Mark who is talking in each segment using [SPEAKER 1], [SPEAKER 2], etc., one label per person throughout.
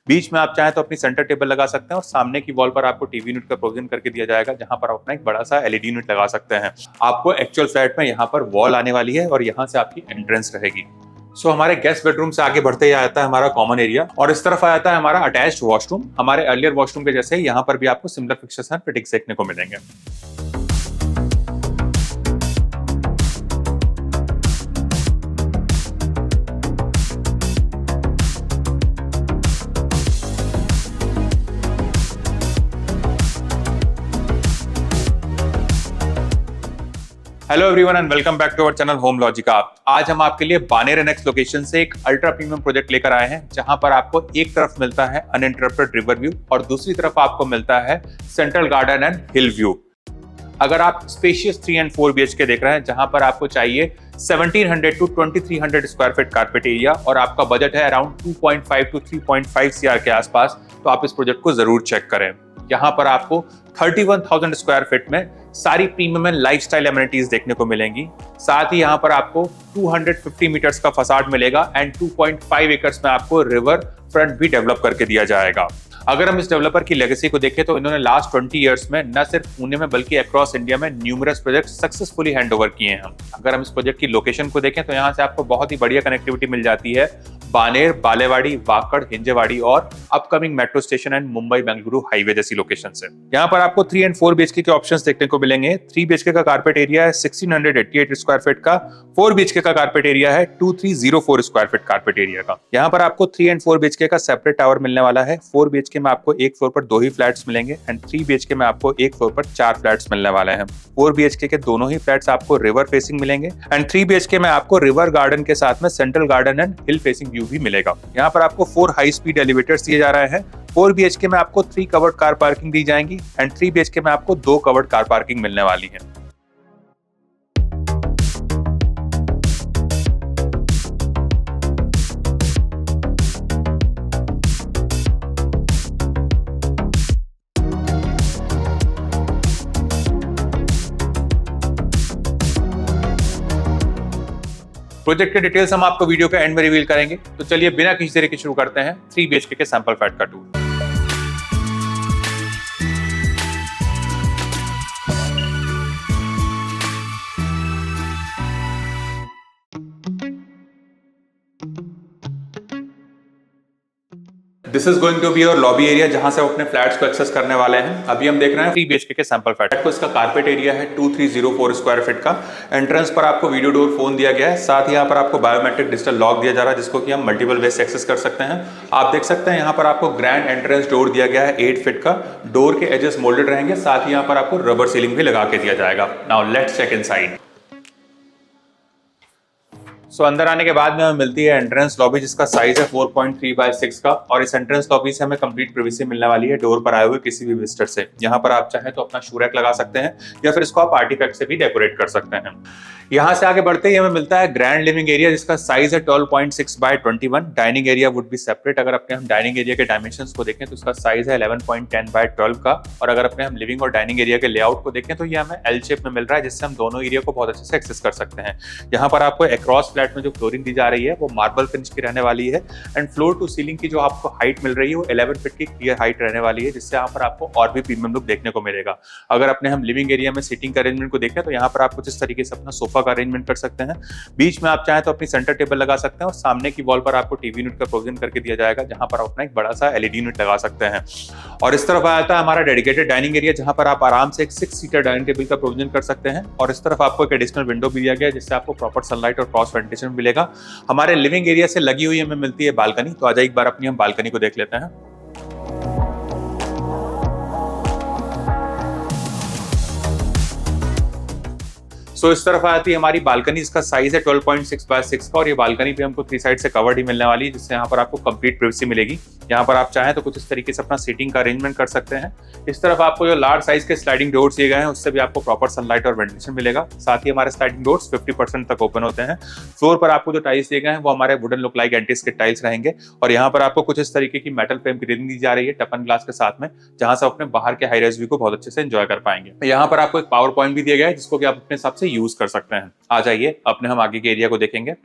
[SPEAKER 1] बीच में आप चाहें तो अपनी सेंटर टेबल लगा सकते हैं और सामने की वॉल पर आपको टीवी यूनिट का प्रोविजन करके दिया जाएगा, जहां पर आप अपना एक बड़ा सा एलईडी यूनिट लगा सकते हैं। आपको एक्चुअल फ्लैट में यहाँ पर वॉल आने वाली है और यहाँ से आपकी एंट्रेंस रहेगी। हमारे गेस्ट बेडरूम से आगे बढ़ते ही आता है हमारा कॉमन एरिया और इस तरफ आ जाता है हमारा अटैच्ड वॉशरूम। हमारे अर्लियर वॉशरूम के जैसे यहाँ पर भी आपको सिमिलर फिक्चर्स एंड फिटिंग्स देखने को मिलेंगे। Hello everyone and welcome back to our channel Home Logica. आज हम आपके लिए बानेर एनेक्स लोकेशन से एक अल्ट्रा प्रीमियम प्रोजेक्ट लेकर आए हैं, जहां पर आपको एक तरफ मिलता है अनइंटरप्टेड रिवर व्यू और दूसरी तरफ आपको मिलता है central garden and hill view. अगर आप स्पेशियस 3 and 4 BHK देख रहे हैं, जहां पर आपको चाहिए 1700 to 2300 square feet carpet area और आपका बजट है अराउंड 2.5 to 3.5 CR के आसपास, तो आप इस प्रोजेक्ट को जरूर चेक करें। यहाँ पर आपको 31,000 स्क्वायर फीट में सारी प्रीमियम एंड लाइफस्टाइल एमिनिटीज देखने को मिलेंगी। साथ ही यहाँ पर आपको 250 मीटर्स का फसाड मिलेगा एंड 2.5 एकर्स में आपको रिवर फ्रंट भी डेवलप करके दिया जाएगा। अगर हम इस डेवलपर की लेगेसी को देखें तो इन्होंने लास्ट 20 इयर्स में न सिर्फ पुणे में बल्कि अक्रॉस इंडिया में numerous project successfully hand over किए हैं। अगर हम इस प्रोजेक्ट की लोकेशन को देखें तो यहाँ से आपको बहुत ही बढ़िया कनेक्टिविटी मिल जाती है बानेर, बालेवाड़ी, वाकड़, हिंजेवाड़ी और upcoming metro station and Mumbai Bengaluru highway जैसी लोकेशन से। यहाँ पर आपको 3 and 4 BHK के ऑप्शंस देखने को मिलेंगे। 3 BHK का कारपेट एरिया है 1688 स्क्वायर फीट का, 4 BHK का कारपेट एरिया है 2304 स्क्वायर फीट कारपेट एरिया का। यहाँ पर आपको 3 and 4 BHK का सेपरेट टावर मिलने वाला है। 4 BHK में आपको एक फ्लोर पर 2 ही फ्लैट्स मिलेंगे एंड 3 BHK में आपको एक फ्लोर पर 4 फ्लैट्स मिलने वाले हैं। 4 BHK के दोनों ही फ्लैट्स आपको रिवर फेसिंग मिलेंगे एंड 3 BHK में आपको रिवर गार्डन के साथ में central garden and hill facing view भी मिलेगा। यहाँ पर आपको 4 हाई स्पीड एलिवेटर्स दिए जा रहे हैं। 4 BHK में आपको 3 कवर्ड कार पार्किंग दी जाएंगी एंड 3 BHK में आपको 2 कवर्ड कार पार्किंग मिलने वाली है। प्रोजेक्ट के डिटेल्स हम आपको वीडियो के एंड में रिवील करेंगे, तो चलिए बिना किसी देरी के शुरू करते हैं 3 BHK के सैंपल फ्लैट का tour. This is going to be your lobby area, जहां से आप अपने फ्लैट्स को एक्सेस करने वाले हैं। अभी हम देख रहे हैं 3 BHK के सैंपल फ्लैट को। इसका कारपेट एरिया है 2304 स्क्वायर फीट का। एंट्रेंस पर आपको वीडियो डोर फोन दिया गया है। साथ ही यहाँ पर आपको बायोमेट्रिक डिजिटल लॉक दिया जा रहा है, जिसको कि हम मल्टीपल वे से एक्सेस कर सकते हैं। आप देख सकते हैं यहाँ पर आपको ग्रैंड एंट्रेंस डोर दिया गया है 8 फीट का। डोर के एजेस मोल्डेड रहेंगे, साथ ही यहाँ पर आपको रबर सीलिंग भी लगा के दिया जाएगा। Now let's check inside. अंदर आने के बाद में हमें मिलती है एंट्रेंस लॉबी, जिसका साइज है 4.3 by 6 का और इस एंट्रेंस लॉबी से हमें कंप्लीट प्राइवेसी मिलने वाली है डोर पर आए हुए किसी भी विजिटर से। यहाँ पर आप चाहें तो अपना शू रैक लगा सकते हैं या फिर इसको आप आर्टिफैक्ट से भी डेकोरेट कर सकते हैं। यहाँ से आगे बढ़ते ही हमें मिलता है ग्रैंड लिविंग एरिया, जिसका साइज है 12.6 by 21। Dining area would be separate. अगर अपने हम डाइनिंग एरिया के डायमेंशंस को देखें तो इसका साइज है 11.10 by 12 का और अगर अपने हम लिविंग और डाइनिंग एरिया के लेआउट को देखें तो ये हमें एल शेप में मिल रहा है, जिससे हम दोनों एरिया को बहुत अच्छे से एक्सेस कर सकते हैं। यहाँ पर आपको अक्रॉस फ्लैट में जो फ्लोरिंग दी जा रही है वो मार्बल फिनिश की रहने वाली है एंड फ्लोर टू सीलिंग की जो आपको हाइट मिल रही है वो 11 फीट की क्लियर हाइट रहने वाली है, जिससे यहाँ पर आपको और भी प्रीमियम लुक देखने को मिलेगा। अगर अपने हम लिविंग एरिया में सीटिंग का अरेंजमेंट को देखें तो यहाँ पर आप कुछ इस तरीके से अपना सोफा का अरेंजमेंट कर सकते हैं। बीच में आप चाहें तो अपनी सेंटर टेबल लगा सकते हैं और सामने की वॉल पर आपको टीवी यूनिट का प्रोविजन करके दिया जाएगा, जहां पर आप अपना एक बड़ा सा एलईडी यूनिट लगा सकते हैं। और इस तरफ आता है हमारा डेडिकेटेड डाइनिंग एरिया, जहां पर आप आराम से एक 6 सीटर डाइनिंग टेबल का प्रोविजन कर सकते हैं और इस तरफ आपको एक एडिशनल विंडो भी दिया गया है, जिससे आपको प्रॉपर सनलाइट और क्रॉस वेंटिलेशन मिलेगा। हमारे लिविंग एरिया से लगी हुई हमें मिलती है बालकनी, तो आजा एक बार अपनी हम बालकनी को देख लेते हैं। इस तरफ आती है हमारी बालकनी। इसका साइज है 12.6 by 6 का और ये बालकनी पे हमको 3 साइड से कवर्ड ही मिलने वाली है, जिससे यहाँ पर आपको कंप्लीट प्राइवेसी मिलेगी। यहाँ पर आप चाहें तो कुछ इस तरीके से अपना सीटिंग का अरेंजमेंट कर सकते हैं। इस तरफ आपको जो लार्ज साइज के स्लाइडिंग डोर्स दिए गए हैं उससे भी आपको प्रॉपर सनलाइट और वेंटिलेशन मिलेगा। साथ ही हमारे स्लाइडिंग डोर्स 50% तक ओपन होते हैं। फ्लोर पर आपको जो टाइल्स दिए गए हैं वो हमारे wooden look like anti skid tiles रहेंगे और यहाँ पर आपको कुछ इस तरीके की मेटल फ्रेम की रेलिंग दी जा रही है टफन ग्लास के साथ में, जहां से अपने बाहर के हाई रेज व्यू को बहुत अच्छे से एंजॉय कर पाएंगे। यहाँ पर आपको एक पावर पॉइंट भी दिया गया है, जिसको कि आप अपने हिसाब से यूज कर सकते हैं। आ जाइए अपने हम आगे के एरिया को देखेंगे।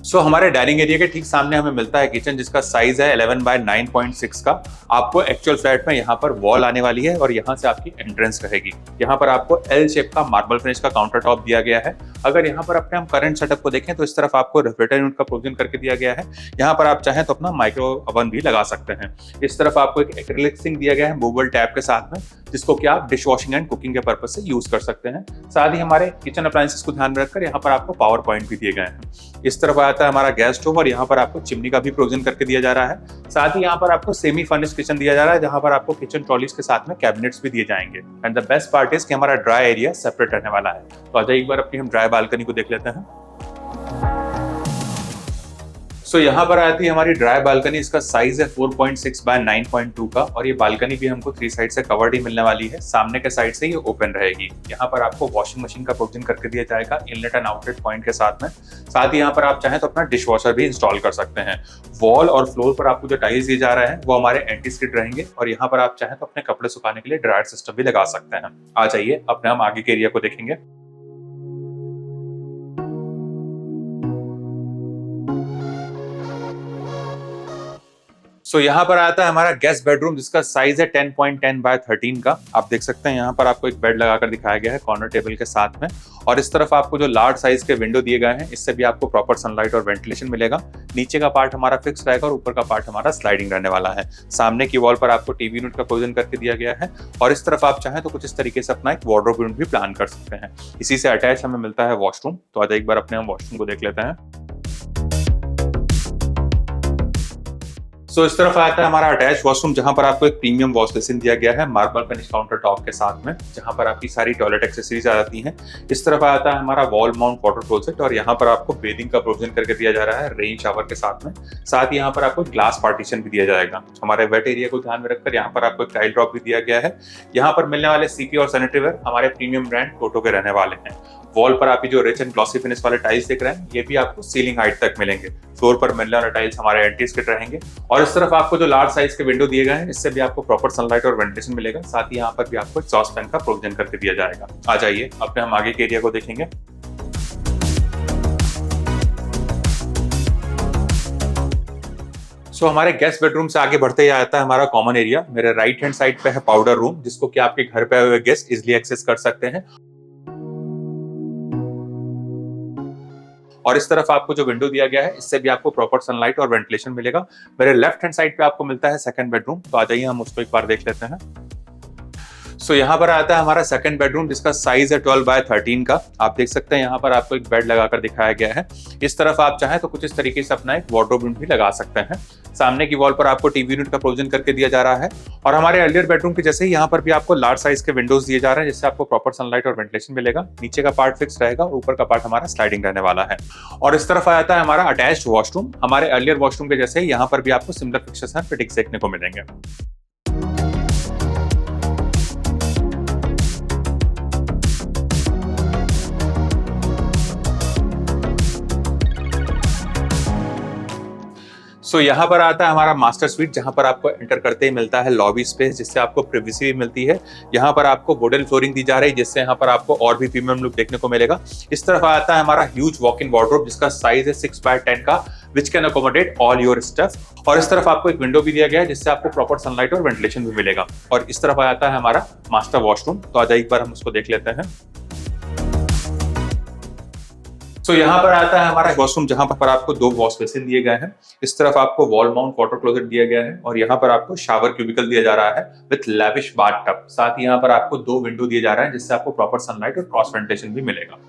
[SPEAKER 1] सो हमारे डाइनिंग एरिया के ठीक सामने हमें मिलता है किचन, जिसका साइज है 11 बाय 9.6 का। आपको एक्चुअल फ्लैट में यहाँ पर वॉल आने वाली है और यहाँ से आपकी एंट्रेंस रहेगी। यहाँ पर आपको एल शेप का मार्बल फिनिश का काउंटर टॉप दिया गया है। अगर यहाँ पर अपने हम करंट सेटअप को देखें तो इस तरफ आपको रेफ्रिजरेटर यूनिट का प्रोविजन करके दिया गया है। यहाँ पर आप चाहें तो अपना माइक्रो ओवन भी लगा सकते हैं। इस तरफ आपको एक एक्रिलिक सिंक दिया गया है मूवेबल टैप के साथ में, जिसको कि आप डिश वॉशिंग एंड कुकिंग के पर्पज से यूज कर सकते हैं। साथ ही हमारे किचन अप्लायंसेस को ध्यान में रखकर यहाँ पर आपको पावर पॉइंट भी दिए गए हैं। इस तरफ आता है हमारा गैस स्टोव और यहाँ पर आपको चिमनी का भी प्रोविजन करके दिया जा रहा है। साथ ही यहाँ पर आपको सेमी फर्निश्ड किचन दिया जा रहा है, जहाँ पर आपको किचन ट्रॉलीज के साथ में कैबिनेट्स भी दिए जाएंगे। And the best part is कि हमारा ड्राई एरिया सेपरेट रहने वाला है। तो आज एक बार अपनी हम ड्राई बालकनी को देख लेते हैं। सो यहाँ पर आती है हमारी ड्राई बालकनी। इसका साइज है 4.6 बाय 9.2 का और ये बालकनी भी हमको 3 साइड से कवर्ड ही मिलने वाली है। सामने के साइड से ये ओपन रहेगी। यहाँ पर आपको वॉशिंग मशीन का प्रोविजन करके दिया जाएगा इनलेट एंड आउटलेट पॉइंट के साथ में। साथ ही यहाँ पर आप चाहें तो अपना डिश वॉशर भी इंस्टॉल कर सकते हैं। वॉल और फ्लोर पर आपको जो टाइल्स दिए जा रहे हैं वो हमारे एंटी स्किड रहेंगे और यहाँ पर आप चाहें तो अपने कपड़े सुखाने के लिए ड्रायर सिस्टम भी लगा सकते हैं। आ जाइए अपने हम आगे के एरिया को देखेंगे। सो यहाँ पर आता है हमारा गेस्ट बेडरूम, जिसका साइज है 10.10 बाय 13 का। आप देख सकते हैं यहाँ पर आपको एक बेड लगाकर दिखाया गया है कॉर्नर टेबल के साथ में। और इस तरफ आपको जो लार्ज साइज के विंडो दिए गए हैं, इससे भी आपको प्रॉपर सनलाइट और वेंटिलेशन मिलेगा। नीचे का पार्ट हमारा फिक्स रहेगा और ऊपर का पार्ट हमारा स्लाइडिंग रहने वाला है। सामने की वॉल पर आपको टीवी यूनिट का प्रोविजन करके दिया गया है और इस तरफ आप चाहें तो कुछ इस तरीके से अपना एक वार्डरोब यूनिट भी प्लान कर सकते हैं। इसी से अटैच हमें मिलता है वॉशरूम। तो आज एक बार अपने हम वॉशरूम को देख लेते हैं। सो इस तरफ आता है हमारा अटैच वॉशरूम, जहां पर आपको एक प्रीमियम वॉश बेसिन दिया गया है मार्बल फिनिश काउंटर टॉप के साथ में, जहां पर आपकी सारी टॉयलेट एक्सेसरीज आ जाती हैं। इस तरफ आता है हमारा वॉल माउंट वाटर क्लोजेट और यहाँ पर आपको बेदिंग का प्रोविजन करके दिया जा रहा है रेन शावर के साथ में। साथ ही यहाँ पर आपको ग्लास पार्टीशन भी दिया जाएगा। हमारे वेट एरिया को ध्यान में रखकर यहाँ पर आपको एक टाइल ड्रॉप भी दिया गया है। यहाँ पर मिलने वाले सीपी और सैनिटरी वेयर हमारे प्रीमियम ब्रांड टोटो के रहने वाले हैं। वॉल पर आप जो रिच एंड ग्लॉसी फिनिश वाले टाइल्स दिख रहे हैं, ये भी आपको सीलिंग हाइट तक मिलेंगे। फ्लोर पर मिलने वाले टाइल्स हमारे एंटी स्किड रहेंगे और इस तरफ आपको जो लार्ज साइज के विंडो दिए गए हैं, इससे भी आपको प्रॉपर सनलाइट और वेंटिलेशन मिलेगा। साथ ही यहाँ पर भी आपको एग्जॉस्ट फैन का प्रोविजन करके दिया जाएगा। आ जाइए अपने हम आगे के एरिया को देखेंगे। सो हमारे गेस्ट बेडरूम से आगे बढ़ते ही आता है हमारा कॉमन एरिया। मेरे राइट हैंड साइड पे है पाउडर रूम, जिसको कि आपके घर पे आए हुए गेस्ट इजिली एक्सेस कर सकते हैं। और इस तरफ आपको जो विंडो दिया गया है, इससे भी आपको प्रॉपर सनलाइट और वेंटिलेशन मिलेगा। मेरे लेफ्ट हैंड साइड पे आपको मिलता है सेकंड बेडरूम। तो आ जाइए हम उसको एक बार देख लेते हैं। सो यहाँ पर आता है हमारा सेकंड बेडरूम, जिसका साइज है 12 बाय 13 का। आप देख सकते हैं यहाँ पर आपको एक बेड लगाकर दिखाया गया है। इस तरफ आप चाहें तो कुछ इस तरीके से अपना एक वार्डरोब यूनिट भी लगा सकते हैं। सामने की वॉल पर आपको टीवी यूनिट का प्रोविजन करके दिया जा रहा है और हमारे अर्लियर बेडरूम के जैसे ही यहाँ पर भी आपको लार्ज साइज के विंडोज दिए जा रहे हैं, जिससे आपको प्रॉपर सनलाइट और वेंटिलेशन मिलेगा। नीचे का पार्ट फिक्स रहेगा और ऊपर का पार्ट हमारा स्लाइडिंग रहने वाला है। और इस तरफ आता है हमारा अटैच्ड वॉशरूम। हमारे अर्लियर वॉशरूम के जैसे ही यहाँ पर भी आपको सिमिलर फिक्सचर्स एंड फिटिंग्स देखने को मिलेंगे। सो यहाँ पर आता है हमारा मास्टर स्वीट, जहाँ पर आपको एंटर करते ही मिलता है लॉबी स्पेस, जिससे आपको प्रिवेसी भी मिलती है। यहाँ पर आपको वुडन फ्लोरिंग दी जा रही है, जिससे यहाँ पर आपको और भी प्रीमियम लुक देखने को मिलेगा। इस तरफ आता है हमारा ह्यूज वॉक इन वार्डरोब, जिसका साइज है 6 बाय 10 का, which can accommodate all your stuff. और इस तरफ आपको एक विंडो भी दिया गया है, जिससे आपको प्रॉपर सनलाइट और वेंटिलेशन भी मिलेगा। और इस तरफ आता है हमारा मास्टर वॉशरूम। तो आज एक बार हम उसको देख लेते हैं। सो यहाँ पर आता है हमारा वॉशरूम, जहां पर आपको 2 वॉश बेसिन दिए गए हैं। इस तरफ आपको वॉल माउंट वाटर क्लोजेट दिया गया है और यहाँ पर आपको शावर क्यूबिकल दिया जा रहा है विथ लैविश बाथ टब। साथ ही यहाँ पर आपको 2 विंडो दिए जा रहे हैं, जिससे आपको प्रॉपर सनलाइट और क्रॉस वेंटिलेशन भी मिलेगा।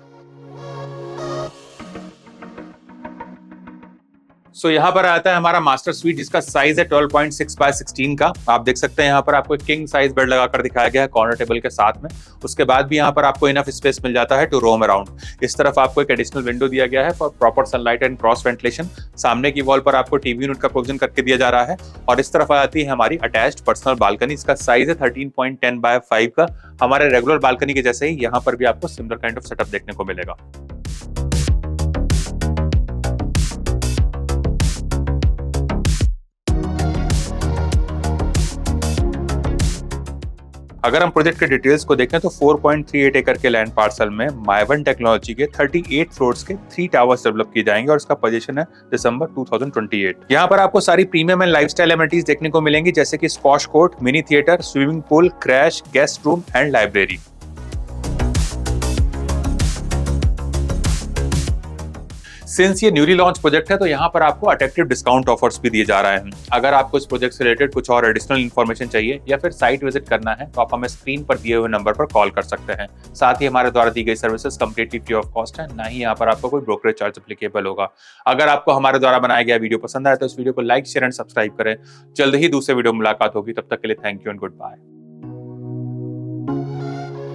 [SPEAKER 1] सो यहाँ पर आता है हमारा मास्टर स्वीट, जिसका साइज है 12.6 बाय 16 का। आप देख सकते हैं यहाँ पर आपको एक किंग साइज बेड लगाकर दिखाया गया है कॉर्नर टेबल के साथ में। उसके बाद भी यहाँ पर आपको इनफ स्पेस मिल जाता है टू रोम अराउंड। इस तरफ आपको एक एडिशनल विंडो दिया गया है for proper sunlight and cross ventilation. सामने की वॉल पर आपको टीवी यूनिट का प्रोविजन करके दिया जा रहा है। और इस तरफ आती है हमारी अटैच्ड पर्सनल बालकनी। इसका साइज है 13.10 बाय 5 का। हमारे रेगुलर बालकनी के जैसे ही यहाँ पर भी आपको सिमिलर काइंड ऑफ सेटअप देखने को मिलेगा। अगर हम प्रोजेक्ट के डिटेल्स को देखें तो 4.38 एकड़ के लैंड पार्सल में माइवन टेक्नोलॉजी के 38 फ्लोर्स के 3 टावर्स डेवलप किए जाएंगे और इसका पोजीशन है दिसंबर 2028। यहाँ पर आपको सारी प्रीमियम एंड लाइफस्टाइल एमिनिटीज देखने को मिलेंगी, जैसे कि squash court, mini theatre, swimming pool, crash, guest room and library. Since ये न्यूली लॉन्च प्रोजेक्ट है तो यहाँ पर आपको अट्रैक्टिव डिस्काउंट ऑफर्स भी दिए जा रहे हैं। अगर आपको इस प्रोजेक्ट से रिलेटेड कुछ और एडिशनल इन्फॉर्मेशन चाहिए या फिर साइट विजिट करना है तो आप हमें स्क्रीन पर दिए हुए नंबर पर कॉल कर सकते हैं। साथ ही हमारे द्वारा दी गई services completely free of cost है, ना ही यहाँ पर आपको कोई ब्रोकरेज चार्ज एप्लीकेबल होगा। अगर आपको हमारे द्वारा बनाया गया वीडियो पसंद आए तो इस वीडियो को लाइक, शेयर एंड सब्सक्राइब करें। जल्द ही दूसरे वीडियो में मुलाकात होगी, तब तक के लिए thank you and good bye.